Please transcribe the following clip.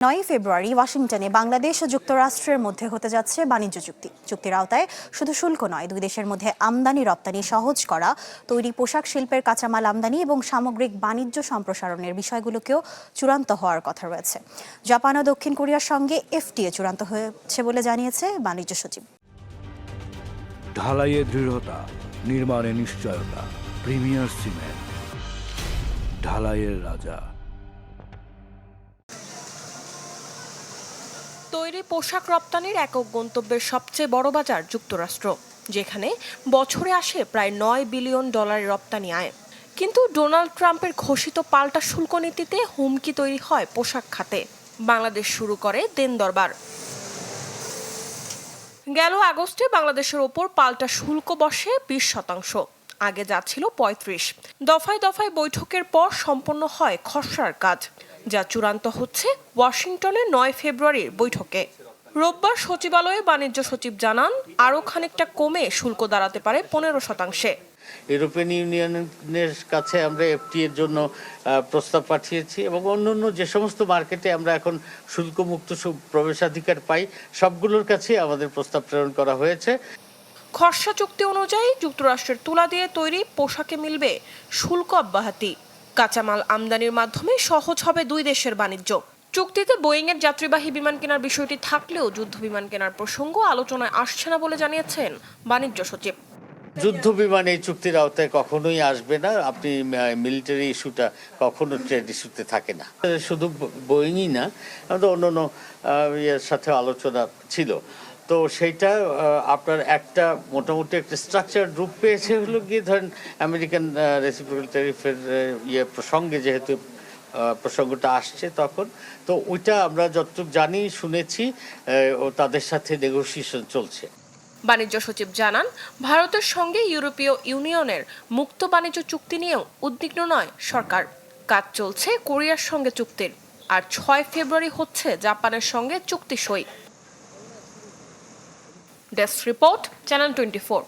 9 ফেব্রুয়ারি ওয়াশিংটনে বাংলাদেশ ও যুক্তরাষ্ট্রের মধ্যে হতে যাচ্ছে বাণিজ্য চুক্তি। চুক্তির আওতায় শুধু শুল্ক নয়, দুই দেশের মধ্যে আমদানি রপ্তানি সহজ করা, তৈরি পোশাক শিল্পের কাঁচামাল আমদানি এবং সামগ্রিক বাণিজ্য সম্প্রসারণের বিষয়গুলোকেও চূড়ান্ত হওয়ার কথা রয়েছে। জাপান ও দক্ষিণ কোরিয়ার সঙ্গে এফটিএ চূড়ান্ত হয়েছে বলে জানিয়েছে বাণিজ্য সচিব। ঢালাইয়ে দৃঢ়তা, নির্মাণে নিশ্চয়তা, প্রিমিয়ার সিমেন্ট, ঢালাইয়ের রাজা। তৈরি পোশাক রপ্তানির একক গন্তব্যের সবচেয়ে বড় বাজার যুক্তরাষ্ট্র, যেখানে বছরে আসে প্রায় $9 বিলিয়ন রপ্তানি আয়। কিন্তু ডোনাল্ড ট্রাম্পের ঘোষিত পাল্টা শুল্ক নীতিতে হুমকি তৈরি হয় পোশাক খাতে। বাংলাদেশ শুরু করে দেন দরবার। গেল আগস্টে বাংলাদেশের ওপর পাল্টা শুল্ক বসে 20%, আগে যা ছিল 35%। দফায় দফায় বৈঠকের পর সম্পন্ন হয় খসড়ার কাজ, যা চূড়ান্ত হচ্ছে ওয়াশিংটনে 9 ফেব্রুয়ারির বৈঠকে। রোববার সচিবালয়ে বাণিজ্য সচিব জানান, আরও খানিকটা কমে শুল্ক দাঁড়াতে পারে 15%। ইউরোপিয়ান ইউনিয়নের কাছে আমরা এফটিএ এর জন্য প্রস্তাব পাঠিয়েছি এবং অন্যান্য যে সমস্ত মার্কেটে আমরা এখন শুল্কমুক্ত প্রবেশাধিকার পাই, সবগুলোর কাছে আমাদের প্রস্তাব প্রেরণ করা হয়েছে। খসড়া চুক্তি অনুযায়ী যুক্তরাষ্ট্রের তুলা দিয়ে তৈরি পোশাকে মিলবে শুল্ক অব্যাহতি। কাঁচামাল আমদানির মাধ্যমে সহজ হবে দুই দেশের বাণিজ্য। চুক্তিতে বোয়িংয়ের যাত্রীবাহী বিমান কেনার বিষয়টি থাকলেও যুদ্ধ বিমান কেনার প্রসঙ্গ আলোচনায় আসছে না বলে জানিয়েছেন বাণিজ্য সচিব। যুদ্ধ বিমান এই চুক্তির আওতায় কখনোই আসবে না। আপনি মিলিটারি ইস্যুটা কখনো ট্রেড ইস্যুতে থাকে না। শুধু বোয়িংই না, আমাদের অন্যান্য ইয়ের সাথে আলোচনা ছিল। তো সেইটা আপনার একটা মোটামুটি একটা স্ট্রাকচার রূপ পেয়েছে হলো গিয়ে ধরেন আমেরিকান রেসিপ্রোকাল ট্যারিফের প্রসঙ্গে, যেহেতু প্রসঙ্গটা আসছে তখন, তো ওইটা আমরা যতটুকু জানি শুনেছি ও তাদের সাথে নেগোসিয়েশন চলছে। বাণিজ্য সচিব জানান, ভারতের সঙ্গে ইউরোপীয় ইউনিয়নের মুক্ত বাণিজ্য চুক্তি নিয়েও উদ্বিগ্ন নয় সরকার। কাজ চলছে কোরিয়ার সঙ্গে চুক্তির, আর 6 ফেব্রুয়ারি হচ্ছে জাপানের সঙ্গে চুক্তি সই। Desk report, channel 24।